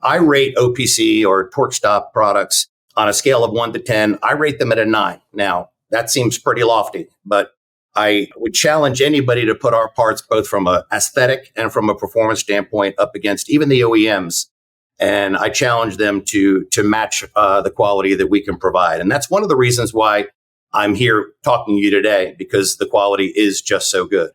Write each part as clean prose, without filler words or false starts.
I rate OPC or torque stop products on a scale of 1 to 10. I rate them at a 9. Now, that seems pretty lofty, but I would challenge anybody to put our parts, both from an aesthetic and from a performance standpoint, up against even the OEMs. And I challenge them to match the quality that we can provide. And that's one of the reasons why I'm here talking to you today, because the quality is just so good.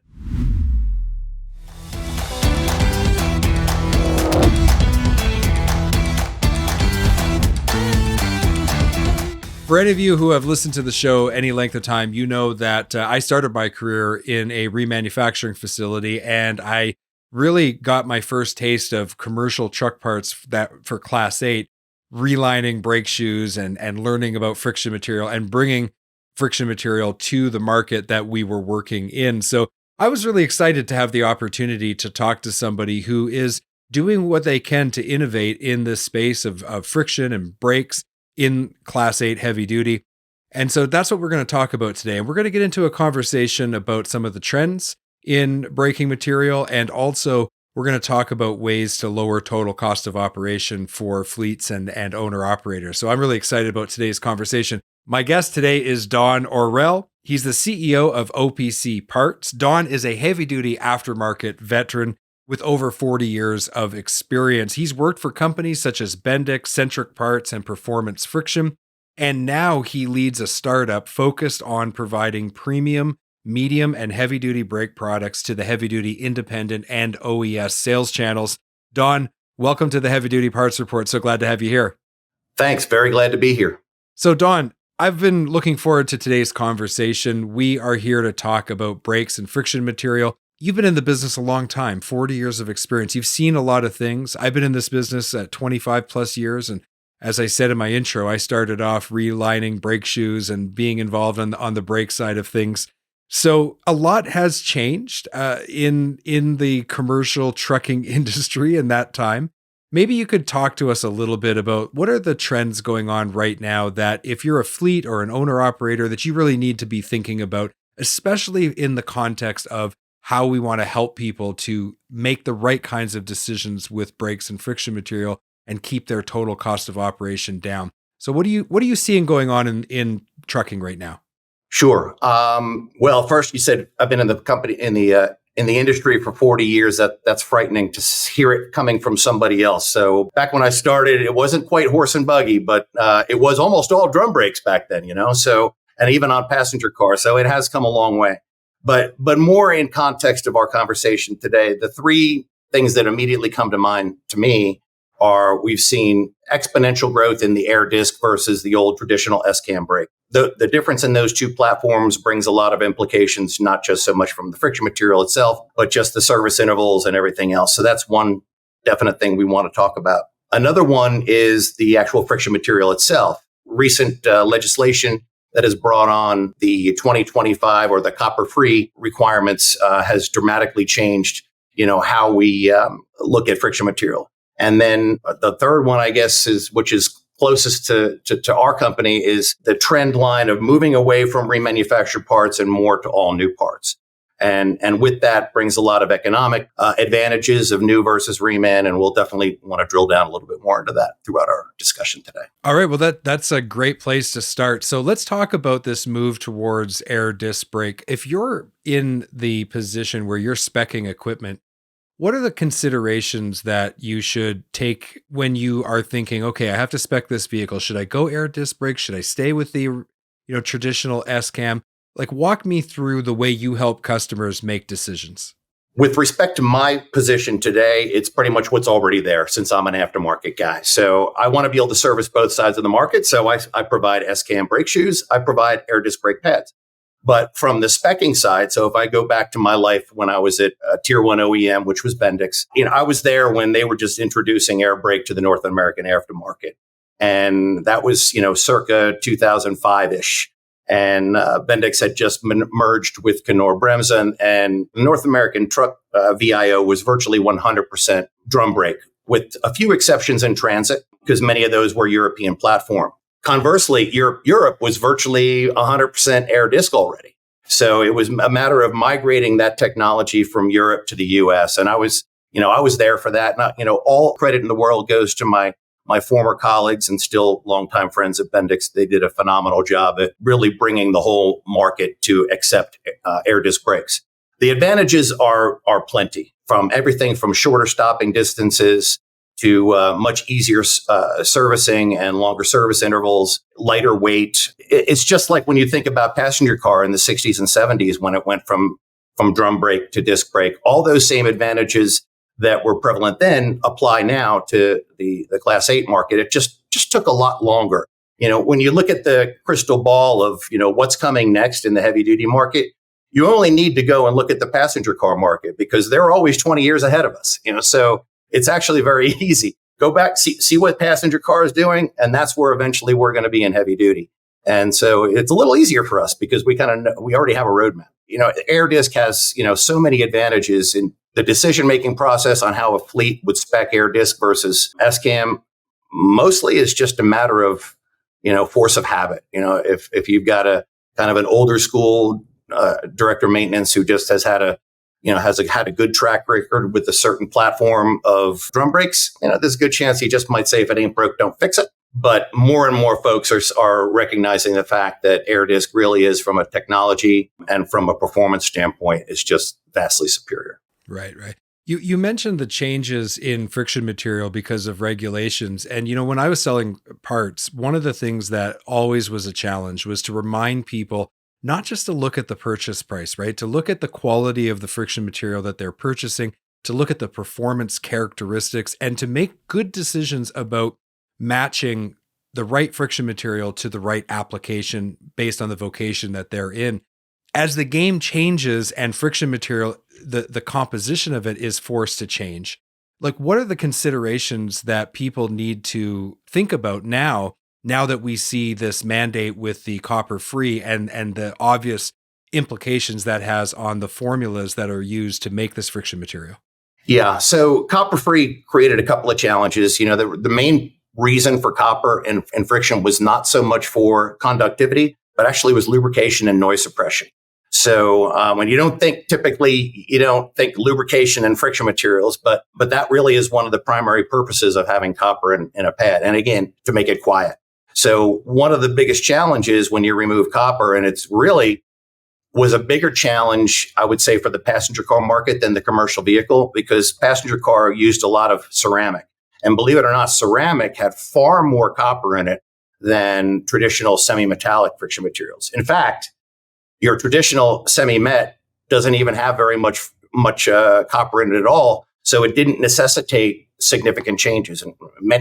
For any of you who have listened to the show any length of time, you know that I started my career in a remanufacturing facility, and I really got my first taste of commercial truck parts that for Class 8, relining brake shoes and learning about friction material and bringing friction material to the market that we were working in. So I was really excited to have the opportunity to talk to somebody who is doing what they can to innovate in this space of friction and brakes in Class 8 heavy duty. And so that's what we're going to talk about today. And we're going to get into a conversation about some of the trends in braking material. And also we're going to talk about ways to lower total cost of operation for fleets and owner operators. So I'm really excited about today's conversation. My guest today is Don Orrell. He's the CEO of OPC Parts. Don is a heavy duty aftermarket veteran with over 40 years of experience. He's worked for companies such as Bendix, Centric Parts, and Performance Friction, and now he leads a startup focused on providing premium, medium, and heavy-duty brake products to the heavy-duty independent and OES sales channels. Don, welcome to the Heavy Duty Parts Report. So glad to have you here. Thanks. Very glad to be here. So Don, I've been looking forward to today's conversation. We are here to talk about brakes and friction material. You've been in the business a long time, 40 years of experience. You've seen a lot of things. I've been in this business at 25 plus years. And as I said in my intro, I started off relining brake shoes and being involved on the brake side of things. So a lot has changed in the commercial trucking industry in that time. Maybe you could talk to us a little bit about what are the trends going on right now that if you're a fleet or an owner operator that you really need to be thinking about, especially in the context of how we want to help people to make the right kinds of decisions with brakes and friction material and keep their total cost of operation down. So what are you seeing going on in trucking right now? Sure. Well, first you said I've been in the company in the industry for 40 years. That's frightening to hear it coming from somebody else. So back when I started, it wasn't quite horse and buggy, but it was almost all drum brakes back then, So, and even on passenger cars. So it has come a long way. But more in context of our conversation today, the three things that immediately come to mind to me are we've seen exponential growth in the air disc versus the old traditional S-cam brake. The difference in those two platforms brings a lot of implications, not just so much from the friction material itself, but just the service intervals and everything else. So that's one definite thing we want to talk about. Another one is the actual friction material itself. Recent legislation that has brought on the 2025 or the copper-free requirements has dramatically changed, how we look at friction material. And then the third one, I guess, which is closest to our company, is the trend line of moving away from remanufactured parts and more to all new parts. And with that brings a lot of economic advantages of new versus reman. And we'll definitely want to drill down a little bit more into that throughout our discussion today. All right. Well, that's a great place to start. So let's talk about this move towards air disc brake. If you're in the position where you're speccing equipment, what are the considerations that you should take when you are thinking, okay, I have to spec this vehicle. Should I go air disc brake? Should I stay with the traditional S-cam? Like, walk me through the way you help customers make decisions. With respect to my position today, it's pretty much what's already there since I'm an aftermarket guy. So I want to be able to service both sides of the market. So I provide S-cam brake shoes. I provide air disc brake pads. But from the speccing side, so if I go back to my life when I was at a tier one OEM, which was Bendix, I was there when they were just introducing air brake to the North American aftermarket. And that was, circa 2005-ish. And Bendix had just merged with Knorr-Bremse, and the North American truck VIO was virtually 100% drum brake, with a few exceptions in transit, because many of those were European platform. Conversely, Europe was virtually 100% air disc already. So it was a matter of migrating that technology from Europe to the US. And I was, I was there for that. Not, all credit in the world goes to my former colleagues and still longtime friends at Bendix. They did a phenomenal job at really bringing the whole market to accept air disc brakes. The advantages are plenty, from everything from shorter stopping distances to much easier servicing and longer service intervals, lighter weight. It's just like when you think about passenger car in the 60s and 70s when it went from drum brake to disc brake. All those same advantages that were prevalent then apply now to the Class 8 market. It just took a lot longer. When you look at the crystal ball of, what's coming next in the heavy duty market, you only need to go and look at the passenger car market because they're always 20 years ahead of us. So it's actually very easy. Go back, see what passenger car is doing, and that's where eventually we're going to be in heavy duty. And so it's a little easier for us because we already have a roadmap. Air disc has, so many advantages in the decision-making process on how a fleet would spec air disc versus SCAM. Mostly is just a matter of, force of habit. If you've got a kind of an older school director of maintenance who just has had a good track record with a certain platform of drum brakes, there's a good chance he just might say, if it ain't broke, don't fix it. But more and more folks are recognizing the fact that air disc really is, from a technology and from a performance standpoint, is just vastly superior. Right. You mentioned the changes in friction material because of regulations. And, when I was selling parts, one of the things that always was a challenge was to remind people not just to look at the purchase price, right? To look at the quality of the friction material that they're purchasing, to look at the performance characteristics, and to make good decisions about matching the right friction material to the right application based on the vocation that they're in. As the game changes and friction material, the composition of it is forced to change. Like, what are the considerations that people need to think about now that we see this mandate with the copper free and the obvious implications that has on the formulas that are used to make this friction material? Yeah. So copper free created a couple of challenges. The main reason for copper and friction was not so much for conductivity, but actually was lubrication and noise suppression. So when you don't think lubrication and friction materials, but that really is one of the primary purposes of having copper in a pad. And again, to make it quiet. So one of the biggest challenges when you remove copper, and it's really was a bigger challenge, I would say, for the passenger car market than the commercial vehicle, because passenger car used a lot of ceramic. And believe it or not, ceramic had far more copper in it than traditional semi-metallic friction materials. In fact, your traditional semi-met doesn't even have very much copper in it at all. So it didn't necessitate significant changes. And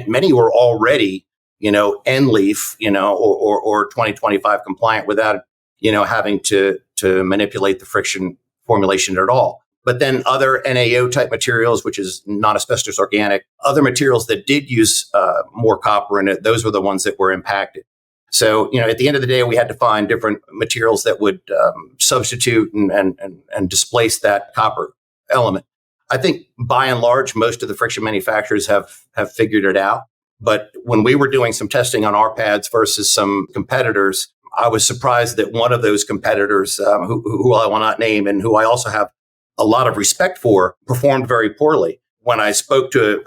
many were already, end leaf, or 2025 compliant without, having to manipulate the friction formulation at all. But then other NAO type materials, which is non-asbestos organic, other materials that did use more copper in it, those were the ones that were impacted. So, at the end of the day, we had to find different materials that would substitute and displace that copper element. I think by and large, most of the friction manufacturers have figured it out. But when we were doing some testing on our pads versus some competitors, I was surprised that one of those competitors, who I will not name and who I also have a lot of respect for, performed very poorly. When I spoke to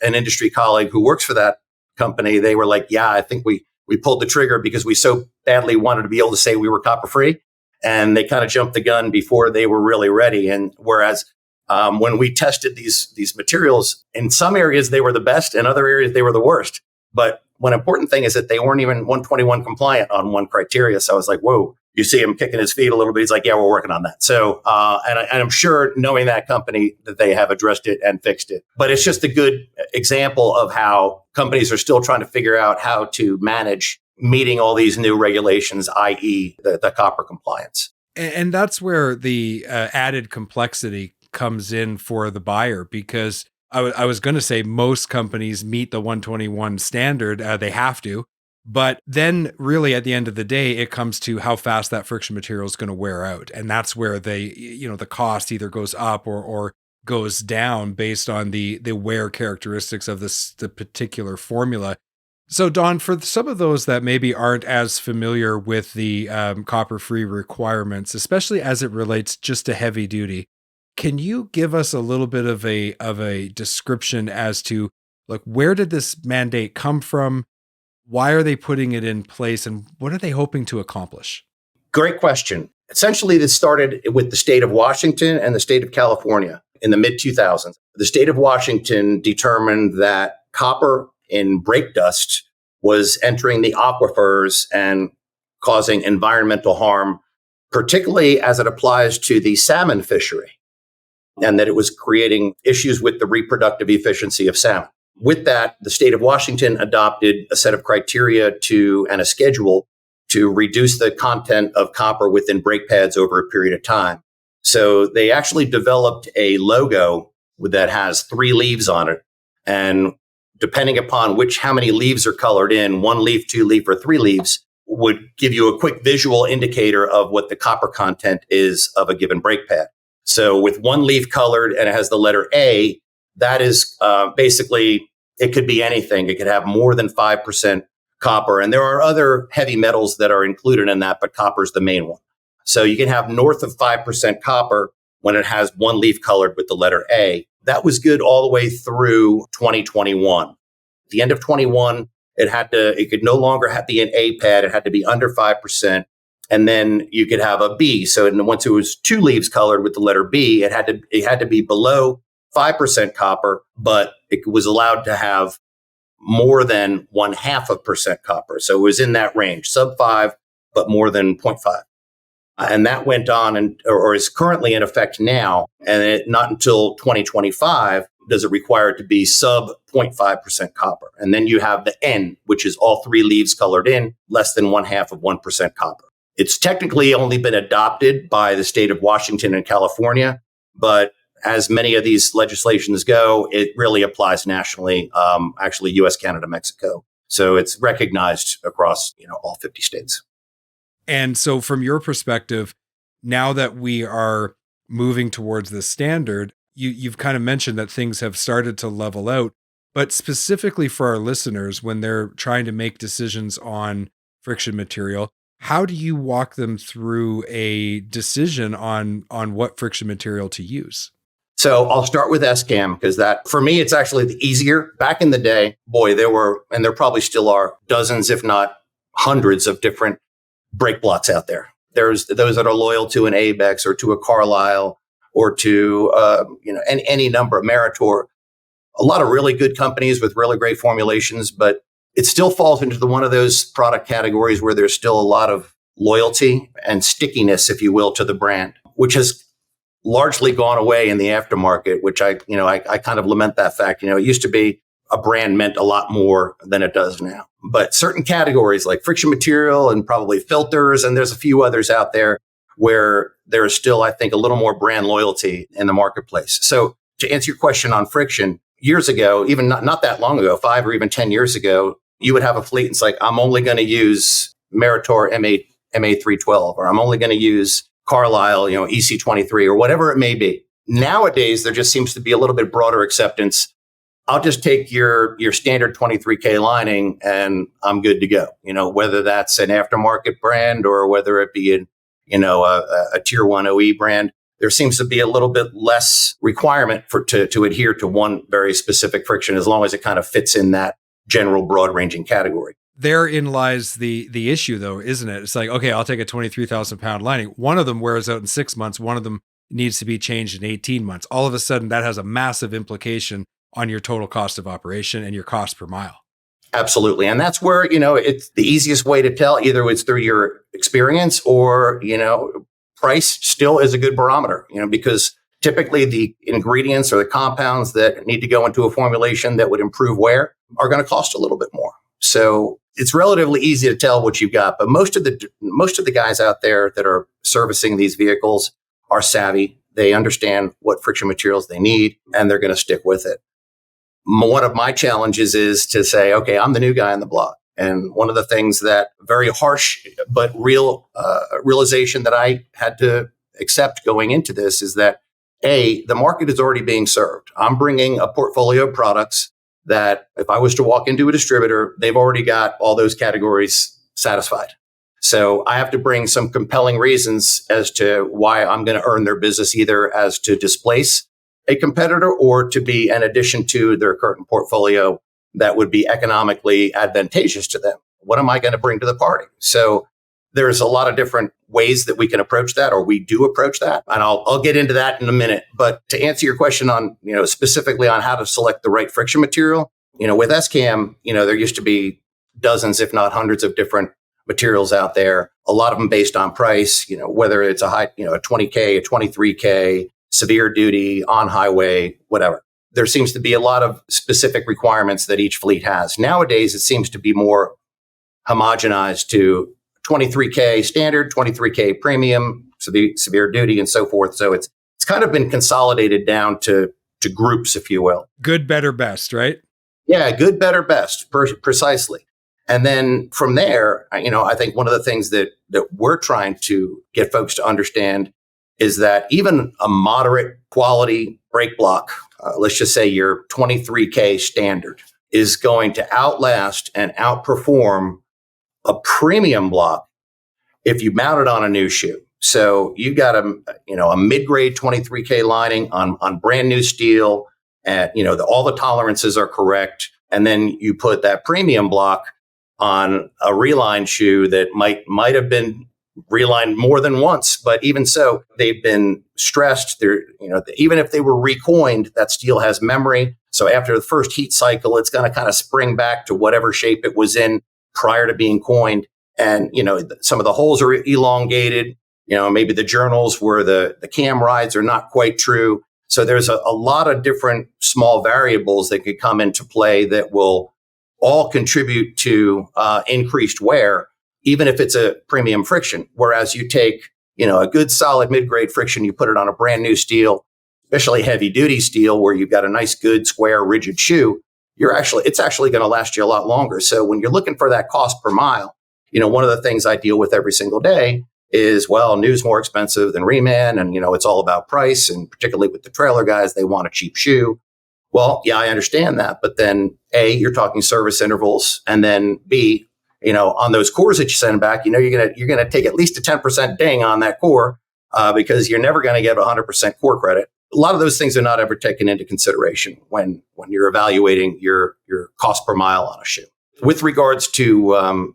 an industry colleague who works for that company, they were like, yeah, I think we pulled the trigger because we so badly wanted to be able to say we were copper free. And they kind of jumped the gun before they were really ready. And whereas when we tested these materials, in some areas they were the best, in other areas they were the worst. But one important thing is that they weren't even 121 compliant on one criteria. So I was like, whoa, you see him kicking his feet a little bit. He's like, yeah, we're working on that. So, and I'm sure, knowing that company, that they have addressed it and fixed it. But it's just a good example of how companies are still trying to figure out how to manage meeting all these new regulations, i.e. the copper compliance. And that's where the added complexity comes in for the buyer, because I was going to say most companies meet the 121 standard. They have to. But then really at the end of the day, it comes to how fast that friction material is going to wear out. And that's where the cost either goes up or goes down based on the wear characteristics of the particular formula. So Don, for some of those that maybe aren't as familiar with the copper-free requirements, especially as it relates just to heavy duty, Can you give us a little bit of a description as to like where did this mandate come from? Why are they putting it in place and what are they hoping to accomplish? Great question. Essentially, this started with the state of Washington and the state of California in the mid 2000s. The state of Washington determined that copper in brake dust was entering the aquifers and causing environmental harm, particularly as it applies to the salmon fishery, and that it was creating issues with the reproductive efficiency of salmon. With that, the state of Washington adopted a set of criteria and a schedule to reduce the content of copper within brake pads over a period of time. So they actually developed a logo that has 3 leaves on it. And depending upon how many leaves are colored in, 1 leaf, 2 leaf, or 3 leaves, would give you a quick visual indicator of what the copper content is of a given brake pad. So with 1 leaf colored and it has the letter A, that is basically, it could be anything. It could have more than 5% copper. And there are other heavy metals that are included in that, but copper is the main one. So you can have north of 5% copper when it has 1 leaf colored with the letter A. That was good all the way through 2021. At the end of 21, it could no longer be an A pad. It had to be under 5%. And then you could have a B. So once it was 2 leaves colored with the letter B, it had to be below 5% copper, but it was allowed to have more than 0.5% copper. So it was in that range, sub 5, but more than 0.5. And that went on or is currently in effect now. And not until 2025 does it require it to be sub 0.5% copper. And then you have the N, which is all 3 leaves colored in, less than 0.5% copper. It's technically only been adopted by the state of Washington and California, but as many of these legislations go, it really applies nationally, actually US, Canada, Mexico. So it's recognized across all 50 states. And so from your perspective, now that we are moving towards this standard, you've kind of mentioned that things have started to level out, but specifically for our listeners, when they're trying to make decisions on friction material, how do you walk them through a decision on what friction material to use? So I'll start with SCAM because that, for me, it's actually the easier. Back in the day, boy, there were, and there probably still are, dozens, if not hundreds of different brake blocks out there. There's those that are loyal to an Abex or to a Carlisle or to, any number of Meritor. A lot of really good companies with really great formulations, but it still falls into one of those product categories where there's still a lot of loyalty and stickiness, if you will, to the brand, which has largely gone away in the aftermarket, which I kind of lament that fact. It used to be a brand meant a lot more than it does now. But certain categories like friction material and probably filters, and there's a few others out there where there is still, I think, a little more brand loyalty in the marketplace. So to answer your question on friction, years ago, even not that long ago, 5 or even 10 years ago, you would have a fleet and it's like, I'm only going to use Meritor MA312, or I'm only going to use Carlisle, EC23 or whatever it may be. Nowadays, there just seems to be a little bit broader acceptance. I'll just take your standard 23K lining and I'm good to go. Whether that's an aftermarket brand or whether it be a tier 1 OE brand, there seems to be a little bit less requirement to adhere to one very specific friction as long as it kind of fits in that general broad ranging category. Therein lies the issue, though, isn't it? It's like, okay, I'll take a 23,000 pound lining. One of them wears out in 6 months. One of them needs to be changed in 18 months. All of a sudden, that has a massive implication on your total cost of operation and your cost per mile. Absolutely. And that's where, it's the easiest way to tell. Either it's through your experience or, price still is a good barometer, because typically the ingredients or the compounds that need to go into a formulation that would improve wear are going to cost a little bit more. So it's relatively easy to tell what you've got. But most of the guys out there that are servicing these vehicles are savvy. They understand what friction materials they need, and they're going to stick with it. One of my challenges is to say, okay, I'm the new guy on the block. And one of the things that very harsh but real realization that I had to accept going into this is that, A, the market is already being served. I'm bringing a portfolio of products that if I was to walk into a distributor, they've already got all those categories satisfied. So I have to bring some compelling reasons as to why I'm going to earn their business, either as to displace a competitor or to be an addition to their current portfolio that would be economically advantageous to them. What am I going to bring to the party? So there's a lot of different ways that we can approach that, or we do approach that. And I'll get into that in a minute. But to answer your question on, specifically on how to select the right friction material, with SCAM, there used to be dozens, if not hundreds of different materials out there, a lot of them based on price, whether it's a 20K, a 23K, severe duty, on highway, whatever. There seems to be a lot of specific requirements that each fleet has. Nowadays, it seems to be more homogenized to 23K standard, 23K premium, severe duty, and so forth. So it's kind of been consolidated down to groups, if you will. Good, better, best, right? Yeah, good, better, best, precisely. And then from there, I think one of the things that we're trying to get folks to understand is that even a moderate quality brake block, let's just say your 23K standard, is going to outlast and outperform a premium block if you mount it on a new shoe. So you got a mid-grade 23K lining on brand new steel, and all the tolerances are correct, and then you put that premium block on a reline shoe that might have been relined more than once, but even so, they've been stressed. They're, even if they were recoined, that steel has memory. So after the first heat cycle, it's going to kind of spring back to whatever shape it was in prior to being coined. And, some of the holes are elongated. Maybe the journals where the cam rides are not quite true. So there's a lot of different small variables that could come into play that will all contribute to increased wear, even if it's a premium friction. Whereas you take, a good solid mid-grade friction, you put it on a brand new steel, especially heavy duty steel, where you've got a nice, good, square, rigid shoe, it's actually going to last you a lot longer. So when you're looking for that cost per mile, one of the things I deal with every single day is, new's more expensive than reman. And, it's all about price. And particularly with the trailer guys, they want a cheap shoe. Well, yeah, I understand that. But then A, you're talking service intervals. And then B, on those cores that you send back, you're going to take at least a 10% ding on that core because you're never going to get 100% core credit. A lot of those things are not ever taken into consideration when you're evaluating your cost per mile on a shoe. With regards to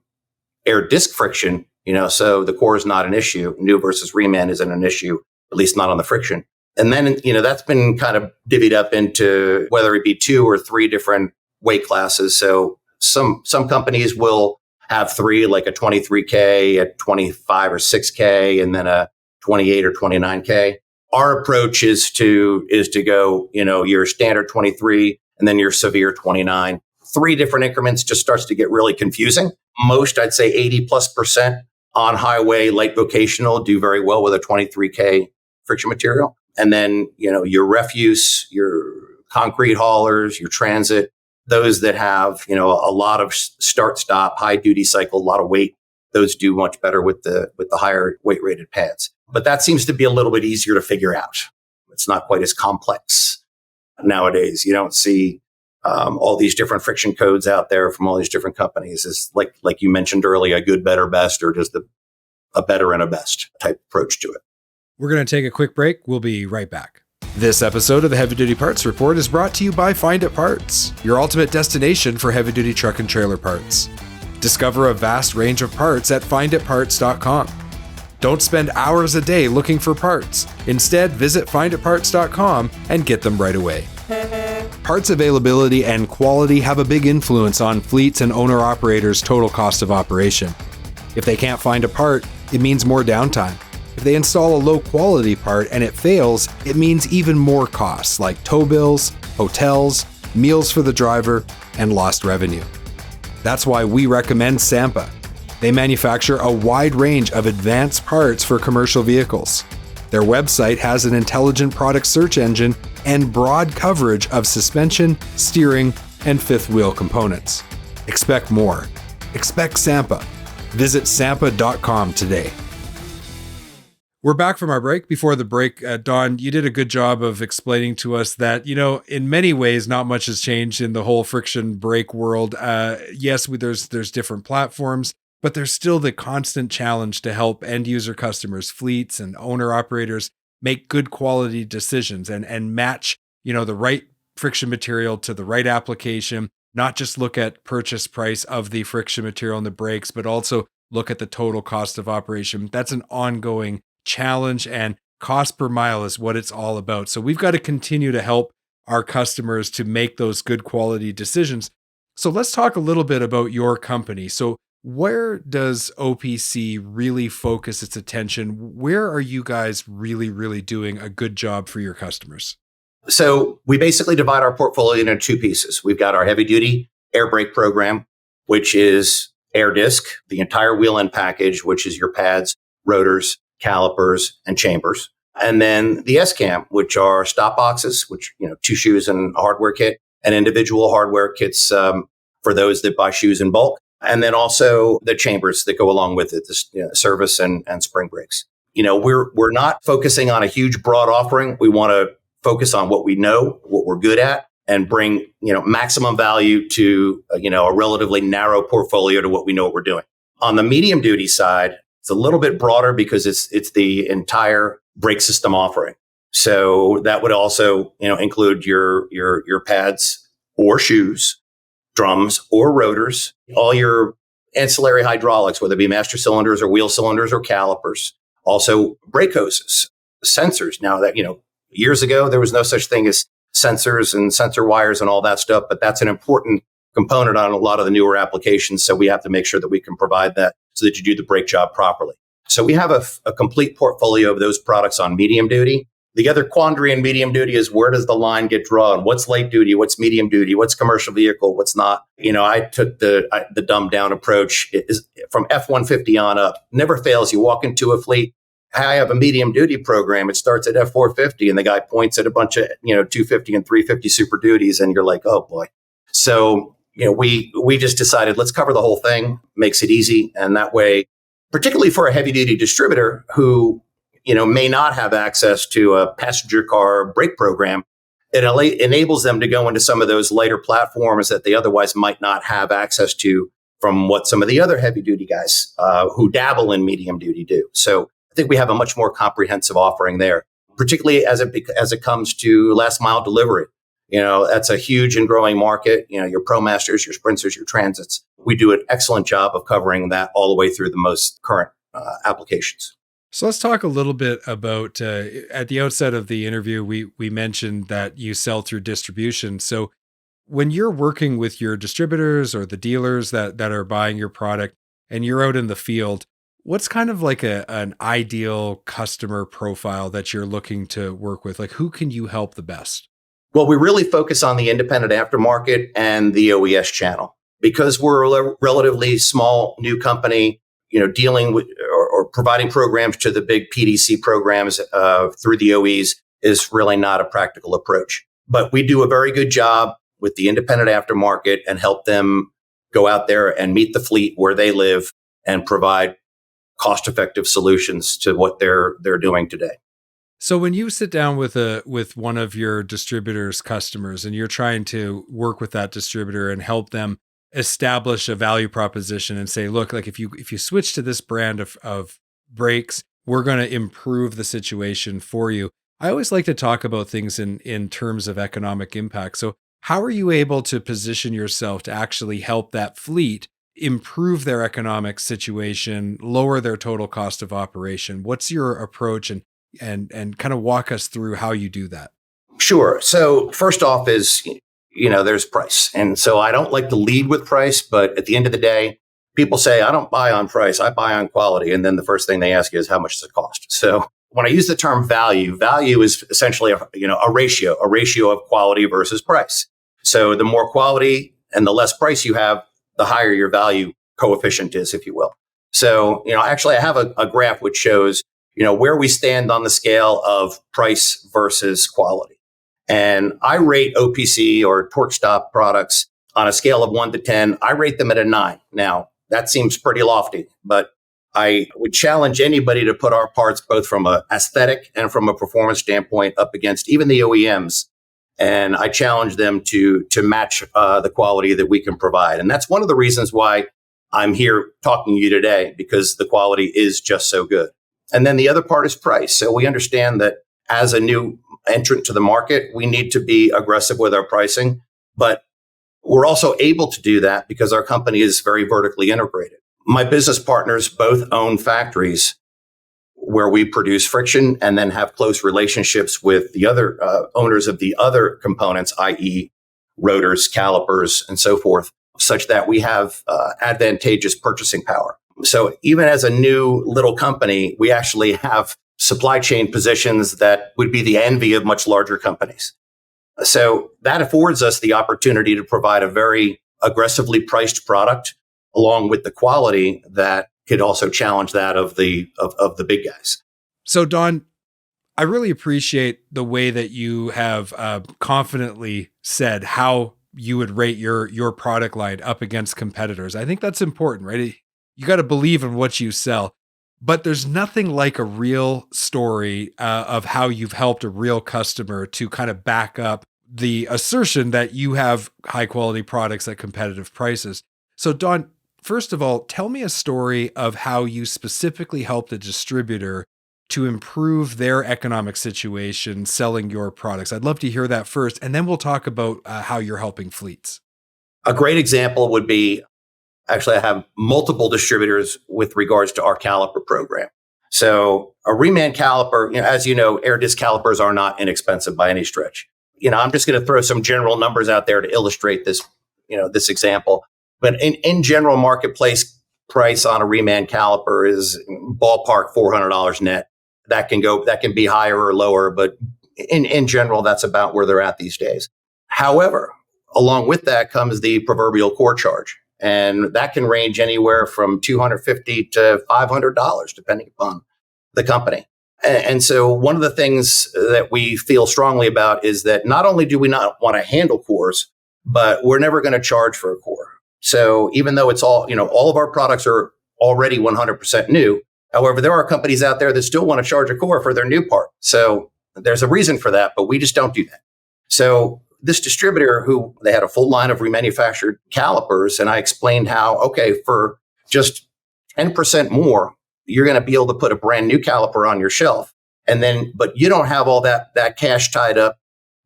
air disc friction, so the core is not an issue. New versus reman isn't an issue, at least not on the friction. And then, that's been kind of divvied up into whether it be 2 or 3 different weight classes. So some companies will have 3, like a 23K, a 25 or 6K, and then a 28 or 29K. Our approach is to go, your standard 23 and then your severe 29. 3 different increments just starts to get really confusing. Most, I'd say 80+% on highway light vocational do very well with a 23K friction material. And then, your refuse, your concrete haulers, your transit, those that have, a lot of start-stop, high duty cycle, a lot of weight, those do much better with the higher weight rated pads. But that seems to be a little bit easier to figure out. It's not quite as complex nowadays. You don't see all these different friction codes out there from all these different companies. It's like you mentioned earlier, a good, better, best, or just a better and a best type approach to it. We're going to take a quick break. We'll be right back. This episode of the Heavy Duty Parts Report is brought to you by Find It Parts, your ultimate destination for heavy duty truck and trailer parts. Discover a vast range of parts at finditparts.com. Don't spend hours a day looking for parts. Instead, visit finditparts.com and get them right away. Parts availability and quality have a big influence on fleets and owner-operators' total cost of operation. If they can't find a part, it means more downtime. If they install a low-quality part and it fails, it means even more costs like tow bills, hotels, meals for the driver, and lost revenue. That's why we recommend Sampa. They manufacture a wide range of advanced parts for commercial vehicles. Their website has an intelligent product search engine and broad coverage of suspension, steering, and fifth wheel components. Expect more. Expect Sampa. Visit sampa.com today. We're back from our break. Before the break, Don, you did a good job of explaining to us that, in many ways, not much has changed in the whole friction brake world. Yes, there's different platforms, but there's still the constant challenge to help end user customers, fleets and owner operators make good quality decisions and match, the right friction material to the right application, not just look at purchase price of the friction material and the brakes, but also look at the total cost of operation. That's an ongoing challenge, and cost per mile is what it's all about. So we've got to continue to help our customers to make those good quality decisions. So let's talk a little bit about your company. So where does OPC really focus its attention? Where are you guys really, really doing a good job for your customers? So we basically divide our portfolio into two pieces. We've got our heavy duty air brake program, which is air disc, the entire wheel end package, which is your pads, rotors, calipers, and chambers. And then the S-Cam, which are stop boxes, which, two shoes and a hardware kit, and individual hardware kits for those that buy shoes in bulk. And then also the chambers that go along with it, the service and spring brakes. We're not focusing on a huge broad offering. We want to focus on what we know, what we're good at, and bring, maximum value to, a relatively narrow portfolio to what we know what we're doing. On the medium duty side, it's a little bit broader because it's the entire brake system offering. So that would also, include your pads or shoes, drums or rotors, all your ancillary hydraulics, whether it be master cylinders or wheel cylinders or calipers, also brake hoses, sensors. Now that, years ago, there was no such thing as sensors and sensor wires and all that stuff, but that's an important component on a lot of the newer applications. So we have to make sure that we can provide that so that you do the brake job properly. So we have a complete portfolio of those products on medium duty. The other quandary in medium duty is, where does the line get drawn? What's light duty? What's medium duty? What's commercial vehicle? What's not? I took the dumbed down approach. It is from F-150 on up. Never fails. You walk into a fleet. I have a medium duty program. It starts at F-450, and the guy points at a bunch of 250 and 350 Super Duties, and you're like, oh boy. So we just decided, let's cover the whole thing. Makes it easy, and that way, particularly for a heavy duty distributor who may not have access to a passenger car brake program, it enables them to go into some of those lighter platforms that they otherwise might not have access to from what some of the other heavy duty guys who dabble in medium duty do. So I think we have a much more comprehensive offering there, particularly as it comes to last mile delivery. That's a huge and growing market. Your ProMasters, your Sprinters, your Transits. We do an excellent job of covering that all the way through the most current applications. So let's talk a little bit about, at the outset of the interview, we mentioned that you sell through distribution. So when you're working with your distributors or the dealers that are buying your product and you're out in the field, what's kind of like an ideal customer profile that you're looking to work with? Like, who can you help the best? Well, we really focus on the independent aftermarket and the OES channel because we're a relatively small new company, dealing with or providing programs to the big PDC programs through the OEs is really not a practical approach. But we do a very good job with the independent aftermarket and help them go out there and meet the fleet where they live and provide cost-effective solutions to what they're doing today. So when you sit down with one of your distributors' customers and you're trying to work with that distributor and help them establish a value proposition and say, look, like if you switch to this brand of brakes, we're going to improve the situation for you. I always like to talk about things in terms of economic impact. So how are you able to position yourself to actually help that fleet improve their economic situation, lower their total cost of operation? What's your approach, and kind of walk us through how you do that? Sure. So first off is, there's price. And so I don't like to lead with price, but at the end of the day, people say, I don't buy on price, I buy on quality. And then the first thing they ask is, how much does it cost? So when I use the term value is essentially a ratio of quality versus price. So the more quality and the less price you have, the higher your value coefficient is, if you will. So, actually I have a graph which shows, where we stand on the scale of price versus quality. And I rate OPC or torque stop products on a scale of 1 to 10. I rate them at a 9. Now, that seems pretty lofty, but I would challenge anybody to put our parts, both from an aesthetic and from a performance standpoint, up against even the OEMs. And I challenge them to match the quality that we can provide. And that's one of the reasons why I'm here talking to you today because the quality is just so good. And then the other part is price. So we understand that as a new entrant to the market, we need to be aggressive with our pricing, but we're also able to do that because our company is very vertically integrated. My business partners both own factories where we produce friction and then have close relationships with the other owners of the other components, i.e. rotors, calipers, and so forth, such that we have advantageous purchasing power. So even as a new little company, we actually have supply chain positions that would be the envy of much larger companies. So that affords us the opportunity to provide a very aggressively priced product along with the quality that could also challenge that of the big guys. So Don, I really appreciate the way that you have confidently said how you would rate your product line up against competitors. I think that's important, right? You got to believe in what you sell. But there's nothing like a real story of how you've helped a real customer to kind of back up the assertion that you have high quality products at competitive prices. So Don, first of all, tell me a story of how you specifically helped a distributor to improve their economic situation selling your products. I'd love to hear that first, and then we'll talk about how you're helping fleets. A great example would be, actually, I have multiple distributors with regards to our caliper program. So a reman caliper, as you know, air disc calipers are not inexpensive by any stretch. I'm just going to throw some general numbers out there to illustrate this, this example. But in general marketplace price on a reman caliper is ballpark $400 net. That can be higher or lower, but in general, that's about where they're at these days. However, along with that comes the proverbial core charge. And that can range anywhere from $250 to $500, depending upon the company. And so one of the things that we feel strongly about is that not only do we not want to handle cores, but we're never going to charge for a core. So even though it's all of our products are already 100% new, however, there are companies out there that still want to charge a core for their new part. So there's a reason for that, but we just don't do that. So this distributor they had a full line of remanufactured calipers, and I explained how, okay, for just 10% more, you're going to be able to put a brand new caliper on your shelf. But you don't have all that cash tied up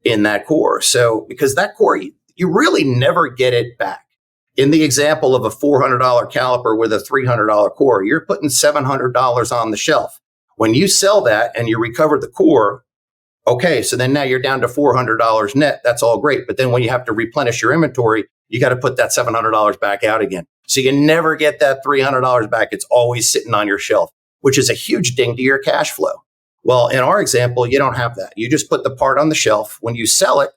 in that core. So because that core, you really never get it back. In the example of a $400 caliper with a $300 core, you're putting $700 on the shelf. When you sell that and you recover the core, okay, so then now you're down to $400 net. That's all great. But then when you have to replenish your inventory, you got to put that $700 back out again. So you never get that $300 back. It's always sitting on your shelf, which is a huge ding to your cash flow. Well, in our example, you don't have that. You just put the part on the shelf. When you sell it,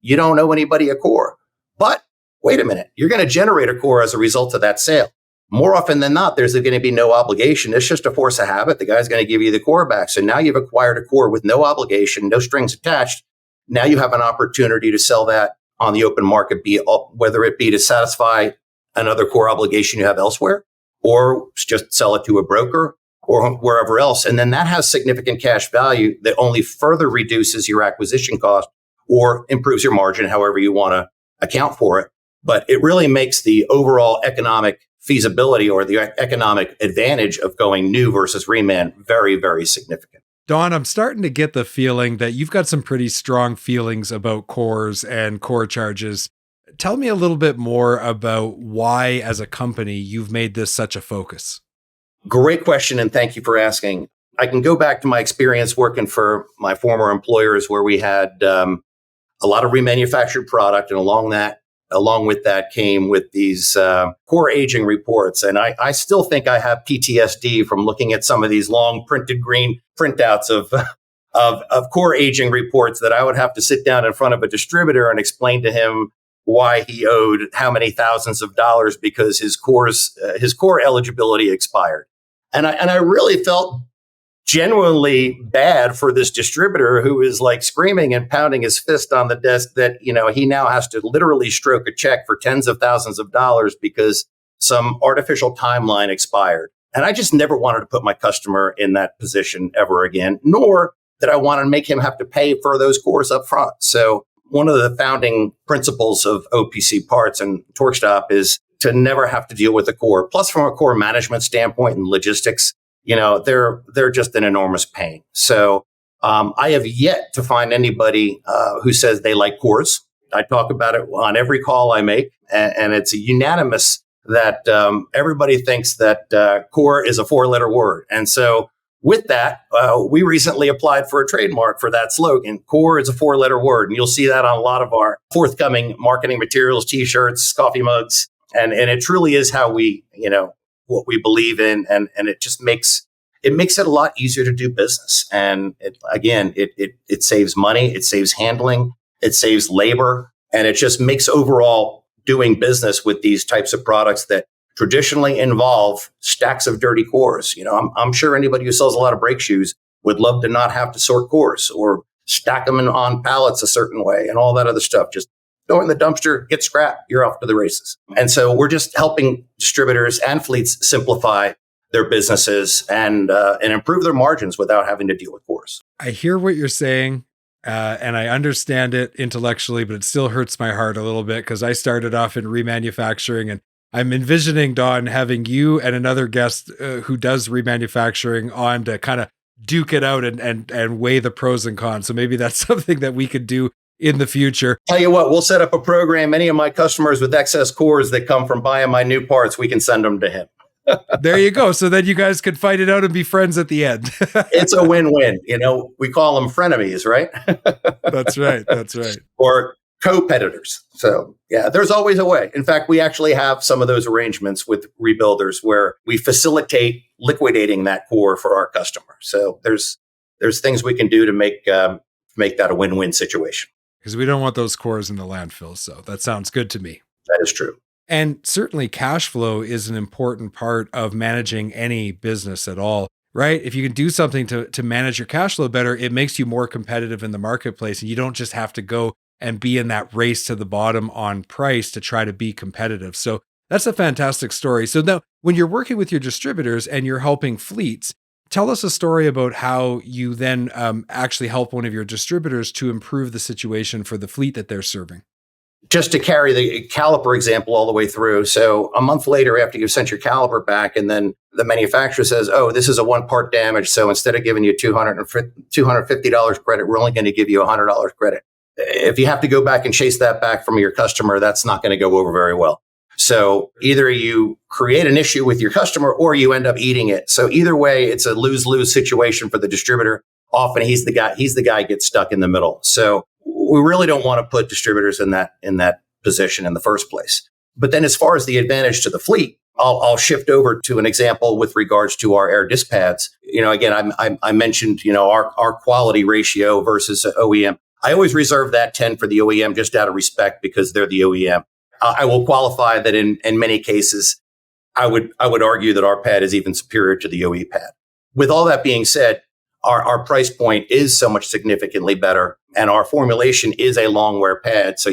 you don't owe anybody a core. But wait a minute, you're going to generate a core as a result of that sale. More often than not, there's going to be no obligation. It's just a force of habit. The guy's going to give you the core back. So now you've acquired a core with no obligation, no strings attached. Now you have an opportunity to sell that on the open market, whether it be to satisfy another core obligation you have elsewhere, or just sell it to a broker or wherever else. And then that has significant cash value that only further reduces your acquisition cost or improves your margin, however you want to account for it. But it really makes the overall economic feasibility or the economic advantage of going new versus reman very, very significant. Don, I'm starting to get the feeling that you've got some pretty strong feelings about cores and core charges. Tell me a little bit more about why, as a company, you've made this such a focus. Great question, and thank you for asking. I can go back to my experience working for my former employers where we had a lot of remanufactured product, and along with that came with these core aging reports. And I still think I have PTSD from looking at some of these long printed green printouts of core aging reports that I would have to sit down in front of a distributor and explain to him why he owed how many thousands of dollars because his core eligibility expired. And I really felt genuinely bad for this distributor who is like screaming and pounding his fist on the desk that, he now has to literally stroke a check for tens of thousands of dollars because some artificial timeline expired. And I just never wanted to put my customer in that position ever again, nor did I want to make him have to pay for those cores up front. So one of the founding principles of OPC Parts and TorqueStop is to never have to deal with the core. Plus, from a core management standpoint and logistics, they're just an enormous pain. So I have yet to find anybody who says they like cores. I talk about it on every call I make, and it's unanimous that everybody thinks that core is a 4-letter word. And so with that, we recently applied for a trademark for that slogan. Core is a 4-letter word. And you'll see that on a lot of our forthcoming marketing materials, T-shirts, coffee mugs. And it truly is how we, what we believe in. And it just makes it a lot easier to do business. And it saves money. It saves handling. It saves labor. And it just makes overall doing business with these types of products that traditionally involve stacks of dirty cores. I'm sure anybody who sells a lot of brake shoes would love to not have to sort cores or stack them on pallets a certain way and all that other stuff. Just throw it in the dumpster, get scrapped, you're off to the races. And so we're just helping distributors and fleets simplify their businesses and improve their margins without having to deal with cores. I hear what you're saying. And I understand it intellectually, but it still hurts my heart a little bit because I started off in remanufacturing, and I'm envisioning, Don, having you and another guest who does remanufacturing on to kind of duke it out and weigh the pros and cons. So maybe that's something that we could do in the future. Tell you what, we'll set up a program. Any of my customers with excess cores that come from buying my new parts, we can send them to him. There you go. So then you guys could fight it out and be friends at the end. It's a win-win. We call them frenemies, right? That's right. That's right. Or co-competitors. So yeah, there's always a way. In fact, we actually have some of those arrangements with rebuilders where we facilitate liquidating that core for our customer. So there's things we can do to make that a win-win situation. Because we don't want those cores in the landfill. So that sounds good to me. That is true. And certainly cash flow is an important part of managing any business at all, right? If you can do something to manage your cash flow better, it makes you more competitive in the marketplace. And you don't just have to go and be in that race to the bottom on price to try to be competitive. So that's a fantastic story. So now when you're working with your distributors and you're helping fleets, tell us a story about how you then actually help one of your distributors to improve the situation for the fleet that they're serving. Just to carry the caliper example all the way through. So a month later, after you've sent your caliper back, and then the manufacturer says, oh, this is a one-part damage. So instead of giving you $250 credit, we're only going to give you $100 credit. If you have to go back and chase that back from your customer, that's not going to go over very well. So either you create an issue with your customer or you end up eating it. So either way, it's a lose-lose situation for the distributor. Often he's the guy gets stuck in the middle. So we really don't want to put distributors in that position in the first place. But then as far as the advantage to the fleet, I'll shift over to an example with regards to our air disc pads. Again, I mentioned, our quality ratio versus OEM. I always reserve that 10 for the OEM just out of respect because they're the OEM. I will qualify that in many cases, I would argue that our pad is even superior to the OE pad. With all that being said, our price point is so much significantly better, and our formulation is a long wear pad. So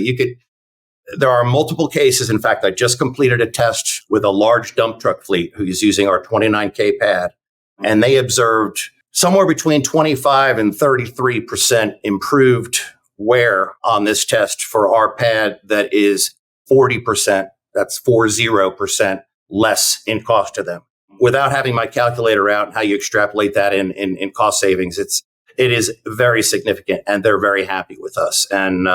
there are multiple cases. In fact, I just completed a test with a large dump truck fleet who's using our 29K pad, and they observed somewhere between 25 and 33% improved wear on this test for our pad that is 40%, that's 40% less in cost to them. Without having my calculator out and how you extrapolate that in cost savings, it is very significant, and they're very happy with us. And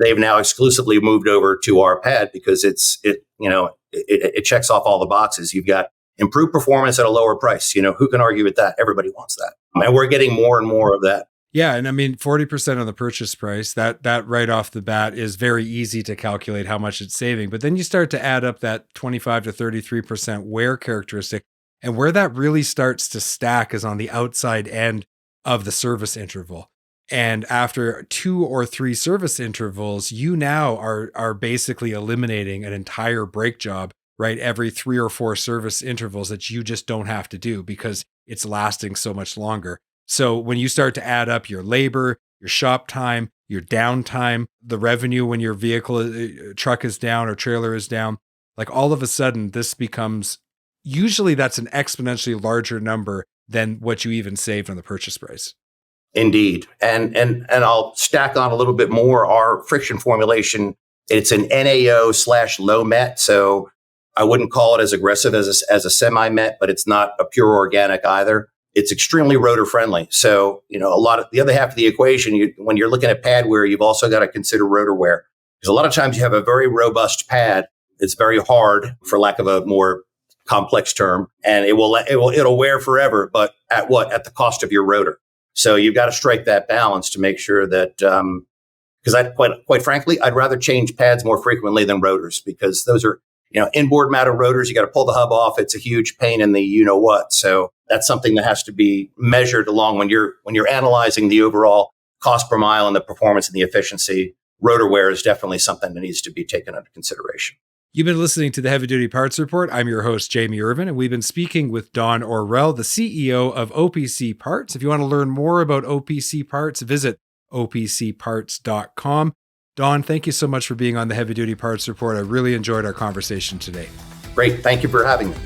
they've now exclusively moved over to our pad because it checks off all the boxes. You've got improved performance at a lower price. Who can argue with that? Everybody wants that, and we're getting more and more of that. Yeah, and I mean 40% on the purchase price. That right off the bat is very easy to calculate how much it's saving. But then you start to add up that 25 to 33% wear characteristic, and where that really starts to stack is on the outside end of the service interval. And after 2 or 3 service intervals, you now are basically eliminating an entire brake job, right? Every 3 or 4 service intervals that you just don't have to do because it's lasting so much longer. So when you start to add up your labor, your shop time, your downtime, the revenue when your truck is down or trailer is down, like all of a sudden this becomes, usually that's an exponentially larger number than what you even saved on the purchase price. Indeed. And I'll stack on a little bit more. Our friction formulation, it's an NAO/low met. So I wouldn't call it as aggressive as a semi-met, but it's not a pure organic either. It's extremely rotor friendly. So, a lot of the other half of the equation, when you're looking at pad wear, you've also got to consider rotor wear. Because a lot of times you have a very robust pad. It's very hard, for lack of a more complex term, and it'll wear forever. But at what? At the cost of your rotor. So you've got to strike that balance to make sure that, because quite frankly, I'd rather change pads more frequently than rotors, because those are, inboard mounted rotors. You got to pull the hub off. It's a huge pain in the what. So that's something that has to be measured along when you're analyzing the overall cost per mile and the performance and the efficiency. Rotor wear is definitely something that needs to be taken under consideration. You've been listening to the Heavy Duty Parts Report. I'm your host, Jamie Irvin, and we've been speaking with Don Orrell, the CEO of OPC Parts. If you want to learn more about OPC Parts, visit opcparts.com. Don, thank you so much for being on the Heavy Duty Parts Report. I really enjoyed our conversation today. Great. Thank you for having me.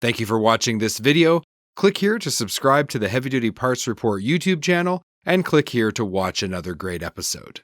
Thank you for watching this video. Click here to subscribe to the Heavy Duty Parts Report YouTube channel, and click here to watch another great episode.